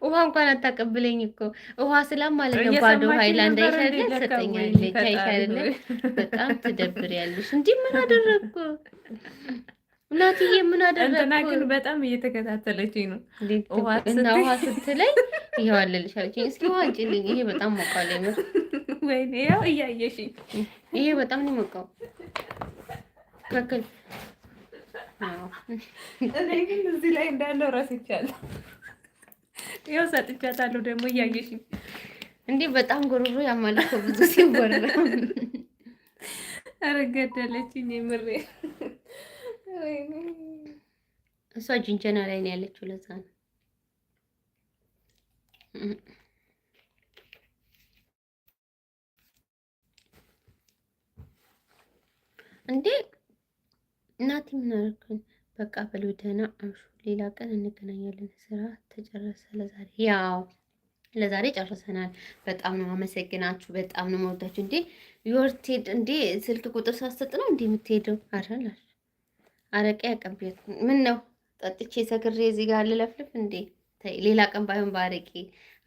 ውሃ እንኳን አታቀብለኝ እኮ ውሃ ስላም ማለት ነው። ባዶ እየሰማች ሃይላንድ ነበር እንዴ? አይሻለ ለካ ወይኔ ሰጠኛለች። ፈጣሪ አይሻለ ሆይ በጣም ትደብሪያለሽ። እንዲህ ምን አደረግኩ እናትዬ? ምን እንትና አደረግኩ? ግን በጣም እየተከታተለችኝ ነው። ውሃ እና ስትይ ውሃ ስትለኝ ይኸው አለልሽ አለችኝ። እስኪ ውሃ አንጪልኝ። ይሄ በጣም ሞቃል የምር። ወይኔ ያው እያየሽኝ ይሄ በጣም ነው የሞቃው። ትክክል። እኔ ግን እዚህ ላይ እንዳለው ረስቻለሁ። ያው ሰጥቻታለሁ ደግሞ እያየሽኝ እንዴ በጣም ጉሮሮ ያማል እኮ ብዙ ሲወራ። ኧረ ገደለችኝ የምሬ። እሷ ጅንጀና ላይ ነው ያለችው። ለዛ ነው እንዴ እናቴ ምን አደረኩኝ? በቃ በሉ ደህና አምሹ። ሌላ ቀን እንገናኛለን። ስራ ተጨረሰ ለዛሬ? ያው ለዛሬ ጨርሰናል። በጣም ነው አመሰግናችሁ። በጣም ነው መወዳችሁ። እንዴ ዮርቴድ እንዴ ስልክ ቁጥር ሳሰጥ ነው እንዴ የምትሄደው? አረላሽ አረቄ ያቀብየት ምን ነው ጠጥቼ ሰክሬ እዚህ ጋር ልለፍልፍ እንዴ? ተይ ሌላ ቀን ባይሆን በአረቄ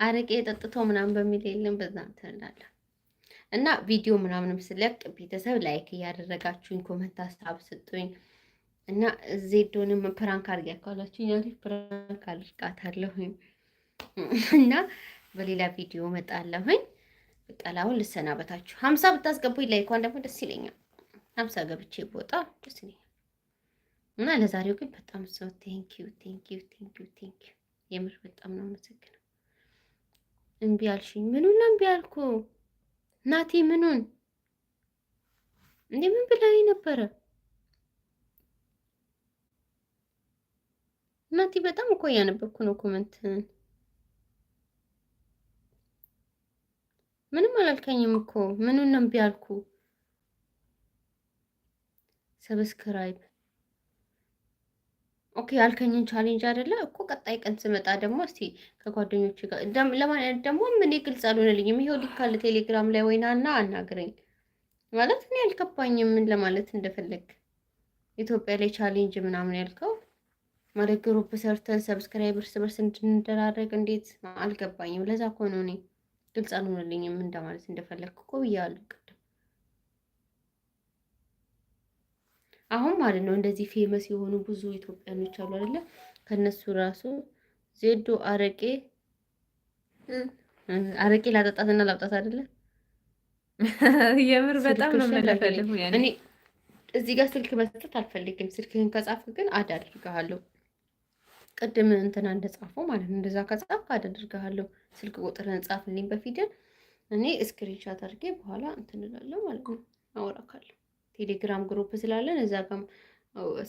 አረቄ ጠጥተው ምናምን በሚል የለም በዛ ትላለህ። እና ቪዲዮ ምናምንም ስለቅ ቤተሰብ ላይክ እያደረጋችሁኝ ኮመንት ሀሳብ ስጡኝ። እና ዜዶንም ፕራንክ አድርጊ ያካላችሁ ያሪ ፕራንክ አድርጋታለሁኝ። እና በሌላ ቪዲዮ መጣለሁኝ። በቃላውን ልሰናበታችሁ። 50 ብታስገቡኝ ላይኳን ደግሞ ደስ ይለኛል። 50 ገብቼ ቦጣ ደስ ይለኛል። እና ለዛሬው ግን በጣም ሰው ቴንኪዩ ቴንኪዩ ቴንኪዩ ቴንኪዩ የምር በጣም ነው አመሰግነው። እምቢ አልሽኝ። ምኑን እምቢ አልኩ? ናቲ ምኑን እንዴ ምን ብላኝ ነበረ? ናቲ በጣም እኮ እያነበብኩ ነው ኮመንት። ምንም አላልከኝም እኮ ምኑን ነው እምቢ አልኩ? ሰብስክራይብ ኦኬ ያልከኝን ቻሌንጅ አይደለ እኮ ቀጣይ ቀን ስመጣ ደግሞ እስቲ ከጓደኞቼ ጋር ለማለት ደግሞ ምን ግልጽ አልሆነልኝም። ይሄው ሊካል ቴሌግራም ላይ ወይናና አናግረኝ ማለት እኔ አልገባኝም ምን ለማለት እንደፈለግ። ኢትዮጵያ ላይ ቻሌንጅ ምናምን ያልከው ማለት ግሩፕ ሰርተን ሰብስክራይብ እርስ በርስ እንድንደራረግ እንዴት አልገባኝም። ለዛ እኮ ነው እኔ ግልጽ አልሆነልኝም እንደማለት እንደፈለግ እኮ ብያለሁ ቅድም። አሁን ማለት ነው እንደዚህ ፌመስ የሆኑ ብዙ ኢትዮጵያኖች አሉ አይደለ? ከነሱ ራሱ ዜዶ አረቄ ላጠጣትና ላውጣት አይደለ? የምር በጣም ነው የምለፈልፍ። እኔ እዚህ ጋር ስልክ መስጠት አልፈልግም። ስልክህን ከጻፍክ ግን አድ አድርግሃለሁ። ቅድም እንትና እንደጻፈው ማለት ነው። እንደዛ ከጻፍክ አድ አድርግሃለሁ። ስልክ ቁጥርህን ጻፍልኝ በፊደል እኔ ስክሪንሻት አድርጌ በኋላ እንትን እላለሁ ማለት ነው። አወራካለሁ። ቴሌግራም ግሩፕ ስላለን እዛ ጋር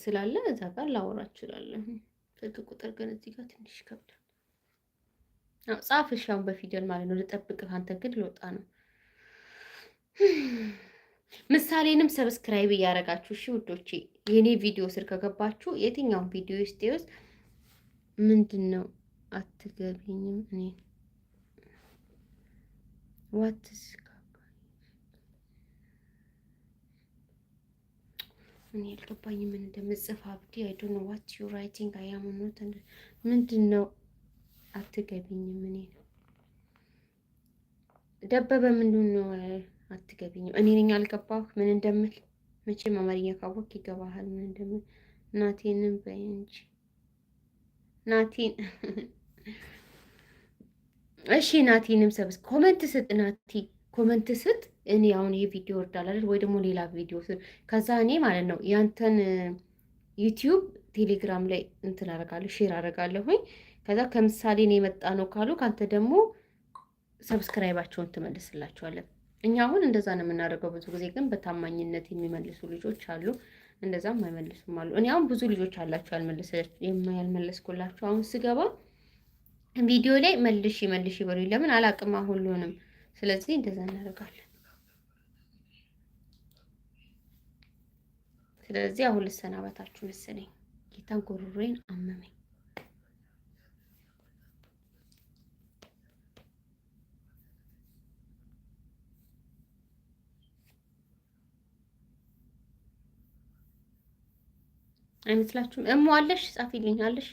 ስላለ እዛ ጋር ላወራ እችላለሁ። ስልክ ቁጥር ግን እዚህ ጋር ትንሽ ይከብዳል። ጻፍ እሺ፣ አሁን በፊደል ማለት ነው። ልጠብቅህ። አንተ ግን ልወጣ ነው። ምሳሌንም ሰብስክራይብ እያደረጋችሁ እሺ ውዶቼ፣ የኔ ቪዲዮ ስር ከገባችሁ የትኛውን ቪዲዮ ውስጥ ምንድን ነው አትገቢኝም እኔ ዋትስ እኔ አልገባኝም ምን እንደምጽፍ አብዲ አይ ዶንት ኖ ዋት ዩ ራይቲንግ አይ አም ኖት ምንድን ነው አትገቢኝም እኔ ደበበ ምንድን ነው አትገቢኝም እኔ ነኝ አልገባሁ ምን እንደምል መቼም አማርኛ ካወቅ ይገባሃል ምን እንደምል ናቲንም በይ እንጂ ናቲን እሺ ናቲንም ሰብስ ኮሜንት ስጥ ናቲ ኮሜንት ስጥ እኔ አሁን ይሄ ቪዲዮ ወርዳል አይደል ወይ ደግሞ ሌላ ቪዲዮ ከዛ እኔ ማለት ነው ያንተን ዩቲዩብ ቴሌግራም ላይ እንትን አደርጋለሁ ሼር አደርጋለሁኝ ከዛ ከምሳሌ ነው የመጣ ነው ካሉ ካንተ ደግሞ ሰብስክራይባቸውን ትመልስላቸዋለን እኛ አሁን እንደዛ ነው የምናደርገው ብዙ ጊዜ ግን በታማኝነት የሚመልሱ ልጆች አሉ እንደዛም አይመልሱም አሉ እኔ አሁን ብዙ ልጆች አላችሁ ያልመለስኩላችሁ አሁን ስገባ ቪዲዮ ላይ መልሽ ይበሉኝ ለምን አላቅም ሁሉንም ስለዚህ እንደዛ እናደርጋለን ስለዚህ አሁን ልሰናበታችሁ መሰለኝ ጌታን ጉሮሮዬን አመመኝ አይመስላችሁም? እሞ አለሽ ጻፊልኝ አለሽ